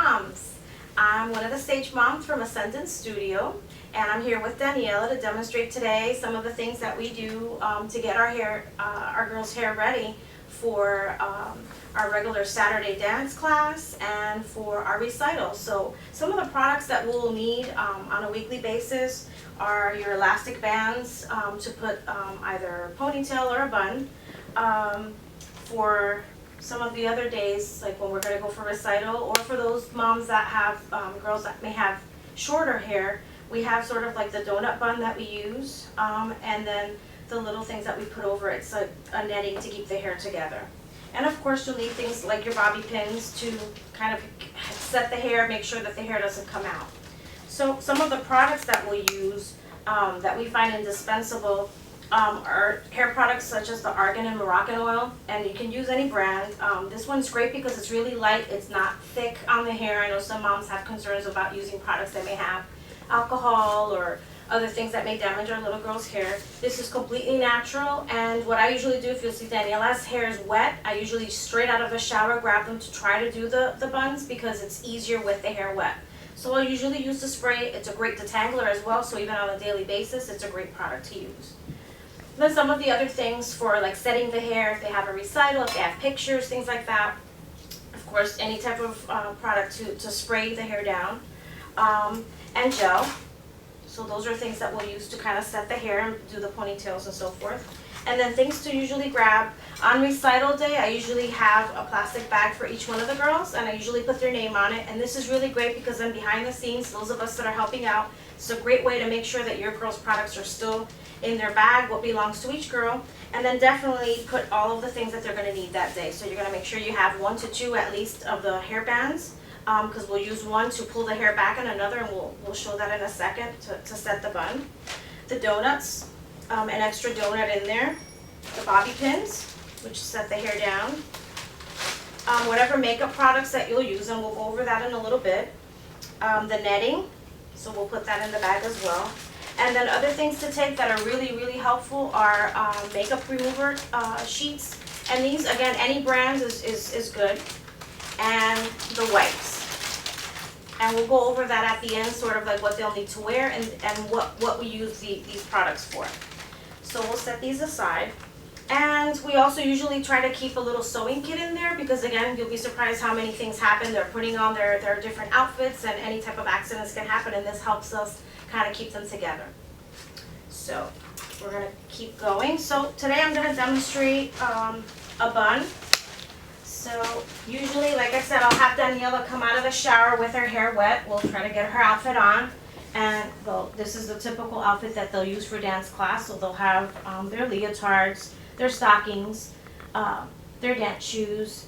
moms. I'm one of the stage moms from Ascendance Studio, and I'm here with Daniela to demonstrate today some of the things that we do to get our girls' hair ready for our regular Saturday dance class and for our recital. So some of the products that we'll need on a weekly basis are your elastic bands to put either a ponytail or a bun. For some of the other days, like when we're going to go for recital, or for those moms that have girls that may have shorter hair, we have sort of like the donut bun that we use, and then the little things that we put over it, so a netting to keep the hair together. And of course you'll need things like your bobby pins to kind of set the hair, make sure that the hair doesn't come out. So some of the products that we'll use that we find indispensable are hair products such as the Argan and Moroccan Oil, and you can use any brand. This one's great because it's really light, it's not thick on the hair. I know some moms have concerns about using products that may have alcohol or other things that may damage our little girl's hair. This is completely natural, and what I usually do, if you'll see Daniela's hair is wet, I usually straight out of the shower grab them to try to do the buns because it's easier with the hair wet. So I'll usually use the spray. It's a great detangler as well, so even on a daily basis, it's a great product to use. Then some of the other things for like setting the hair, if they have a recital, if they have pictures, things like that. Of course, any type of product to spray the hair down. And gel. So those are things that we'll use to kind of set the hair and do the ponytails and so forth. And then things to usually grab. On recital day, I usually have a plastic bag for each one of the girls, and I usually put their name on it. And this is really great because then behind the scenes, those of us that are helping out, it's a great way to make sure that your girls' products are still in their bag, what belongs to each girl. And then definitely put all of the things that they're going to need that day. So you're going to make sure you have 1 to 2 at least of the hair bands, because we'll use one to pull the hair back and another, and we'll show that in a second to set the bun. The donuts, an extra donut in there. The bobby pins, which set the hair down. Whatever makeup products that you'll use, and we'll go over that in a little bit. The netting, so we'll put that in the bag as well. And then other things to take that are really, really helpful are makeup remover sheets. And these, again, any brand is good. And the wipes. And we'll go over that at the end, sort of like what they'll need to wear and what we use these products for. So we'll set these aside. And we also usually try to keep a little sewing kit in there because, again, you'll be surprised how many things happen. They're putting on their different outfits, and any type of accidents can happen, and this helps us kind of keep them together. So we're going to keep going. So today I'm going to demonstrate a bun. So usually, like I said, I'll have Daniela come out of the shower with her hair wet. We'll try to get her outfit on. And this is the typical outfit that they'll use for dance class. So they'll have their leotards, their stockings, their dance shoes,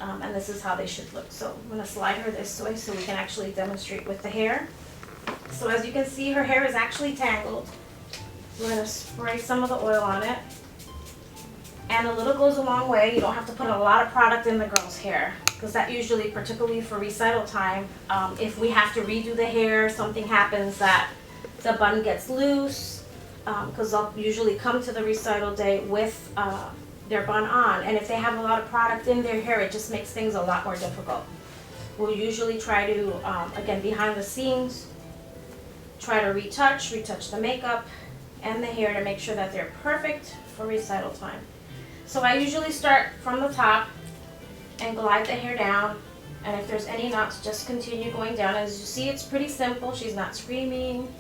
and this is how they should look. So I'm going to slide her this way so we can actually demonstrate with the hair. So as you can see, her hair is actually tangled. We're going to spray some of the oil on it. And a little goes a long way. You don't have to put a lot of product in the girl's hair, because that usually, particularly for recital time, if we have to redo the hair, something happens that the bun gets loose, because they'll usually come to the recital day with their bun on, and if they have a lot of product in their hair, it just makes things a lot more difficult. We'll usually try to, again, behind the scenes, try to retouch the makeup and the hair to make sure that they're perfect for recital time. So I usually start from the top and glide the hair down, and if there's any knots, just continue going down. As you see, it's pretty simple. She's not screaming,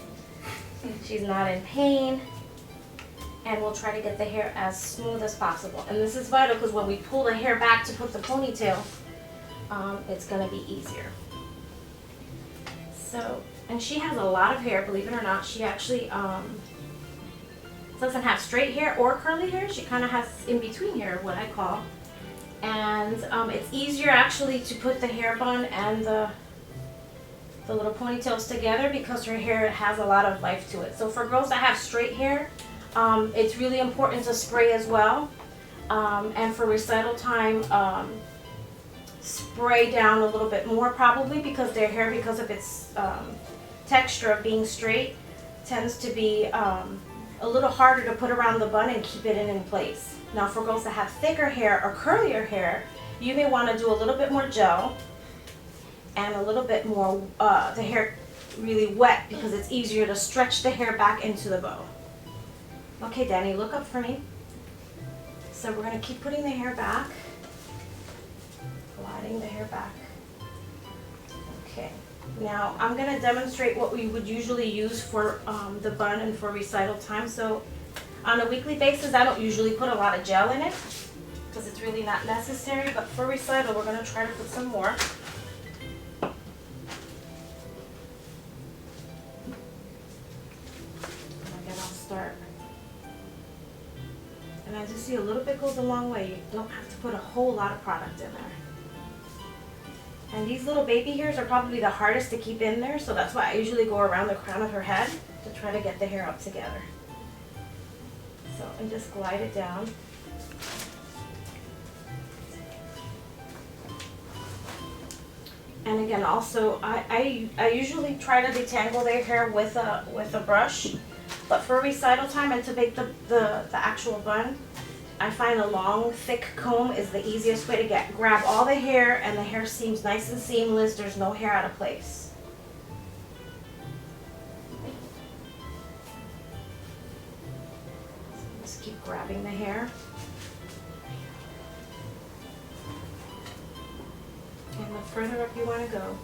she's not in pain, and we'll try to get the hair as smooth as possible. And this is vital because when we pull the hair back to put the ponytail, it's going to be easier. So, and she has a lot of hair, believe it or not. She actually doesn't have straight hair or curly hair. She kind of has in between hair, what I call. And it's easier actually to put the hair bun and the little ponytails together because her hair has a lot of life to it. So for girls that have straight hair, it's really important to spray as well. And for recital time, spray down a little bit more probably, because their hair, because of its texture of being straight, tends to be a little harder to put around the bun and keep it in place. Now for girls that have thicker hair or curlier hair, you may want to do a little bit more gel and a little bit more, the hair really wet because it's easier to stretch the hair back into the bow. Okay, Danny, look up for me. So we're gonna keep putting the hair back, gliding the hair back. Okay, now I'm gonna demonstrate what we would usually use for the bun and for recital time. So on a weekly basis, I don't usually put a lot of gel in it because it's really not necessary, but for recital, we're gonna try to put some more. Start. And as you see, a little bit goes a long way. You don't have to put a whole lot of product in there. And these little baby hairs are probably the hardest to keep in there, so that's why I usually go around the crown of her head to try to get the hair up together. So, and just glide it down. And again, also, I usually try to detangle their hair with a brush. But for recital time and to make the actual bun, I find a long, thick comb is the easiest way to grab all the hair, and the hair seems nice and seamless. There's no hair out of place. So just keep grabbing the hair. And the further up you want to go,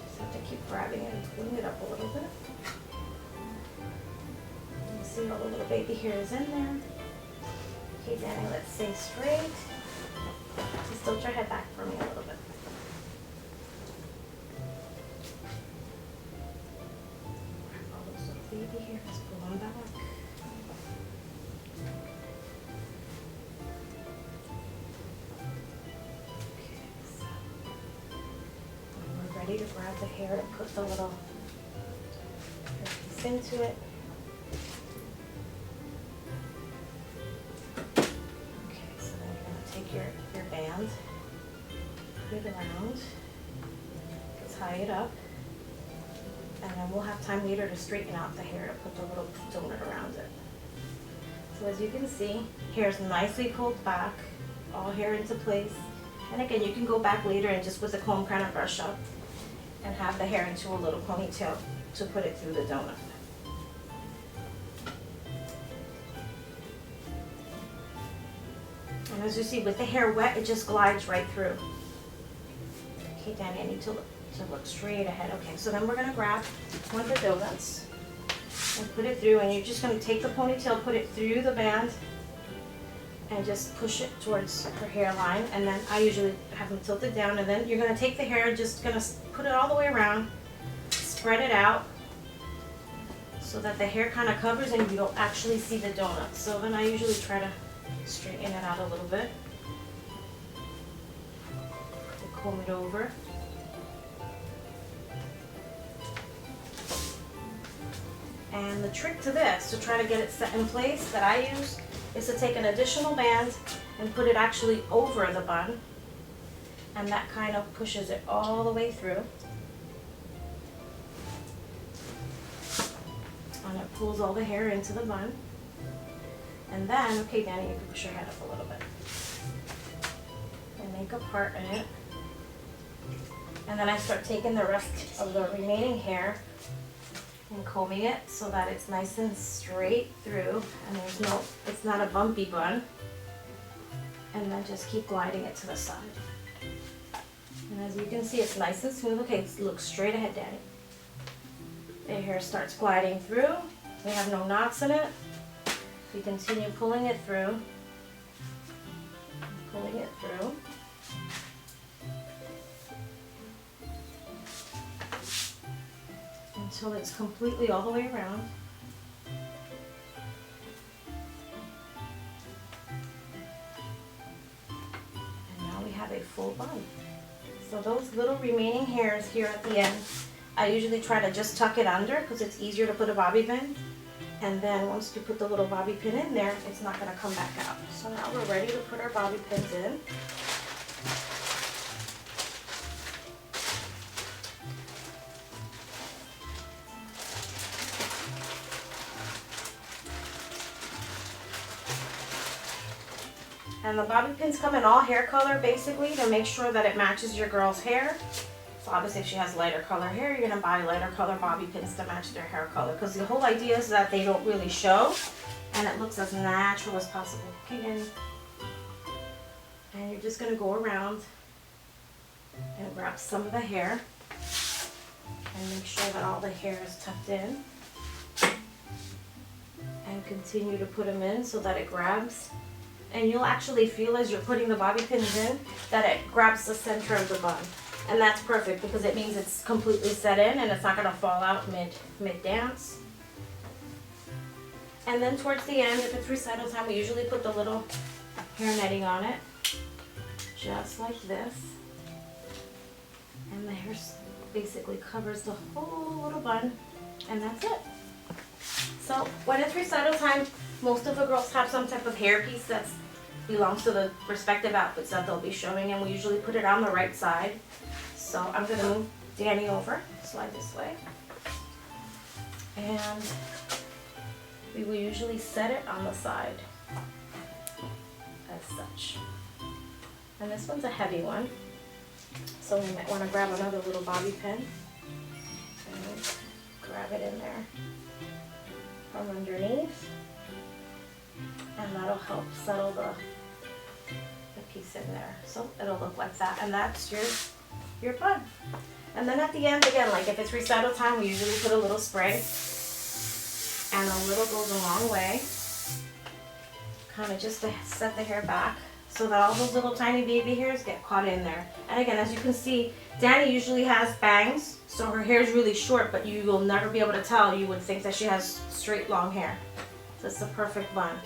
just have to keep grabbing it and pulling it up a little bit. See all the little baby hairs in there. Okay, Danny, let's stay straight. Just tilt your head back for me a little bit. All those little baby hairs, pull them back. Okay, so we're ready to grab the hair and put the little hair piece into it. Your band, put it around, tie it up, and then we'll have time later to straighten out the hair to put the little donut around it. So as you can see, hair's nicely pulled back, all hair into place. And again, you can go back later and just with a comb kind of brush up and have the hair into a little ponytail to put it through the donut. And as you see, with the hair wet, it just glides right through. Okay, Danny, I need to look straight ahead. Okay, so then we're going to grab one of the donuts and put it through. And you're just going to take the ponytail, put it through the band, and just push it towards her hairline. And then I usually have them tilted down. And then you're going to take the hair and just going to put it all the way around, spread it out so that the hair kind of covers and you don't actually see the donut. So then I usually try to straighten it out a little bit. Comb it over. And the trick to this, to try to get it set in place, that I use, is to take an additional band and put it actually over the bun. And that kind of pushes it all the way through. And it pulls all the hair into the bun. And then, okay, Danny, you can push your head up a little bit. And make a part in it. And then I start taking the rest of the remaining hair and combing it so that it's nice and straight through and it's not a bumpy bun. And then just keep gliding it to the side. And as you can see, it's nice and smooth. Okay, look straight ahead, Danny. The hair starts gliding through. We have no knots in it. We continue pulling it through, until it's completely all the way around. And now we have a full bun. So those little remaining hairs here at the end, I usually try to just tuck it under because it's easier to put a bobby pin. And then once you put the little bobby pin in there, it's not going to come back out. So now we're ready to put our bobby pins in. And the bobby pins come in all hair color basically to make sure that it matches your girl's hair. So obviously if she has lighter color hair, you're gonna buy lighter color bobby pins to match their hair color, because the whole idea is that they don't really show and it looks as natural as possible. Okay, and you're just gonna go around and grab some of the hair and make sure that all the hair is tucked in, and continue to put them in so that it grabs. And you'll actually feel as you're putting the bobby pins in that it grabs the center of the bun. And that's perfect because it means it's completely set in and it's not going to fall out mid-dance. And then towards the end, if it's recital time, we usually put the little hair netting on it, just like this. And the hair basically covers the whole little bun, and that's it. So when it's recital time, most of the girls have some type of hair piece that belongs to the respective outfits that they'll be showing, and we usually put it on the right side. So I'm going to move Danny over, slide this way, and we will usually set it on the side as such. And this one's a heavy one, so we might want to grab another little bobby pin and grab it in there from underneath, and that'll help settle the piece in there. So it'll look like that, and that's your bun. And then at the end, again, like if it's recital time, we usually put a little spray, and a little goes a long way, kind of just to set the hair back so that all those little tiny baby hairs get caught in there. And again, as you can see, Danny usually has bangs, so her hair is really short, but you will never be able to tell. You would think that she has straight long hair. So it's the perfect bun.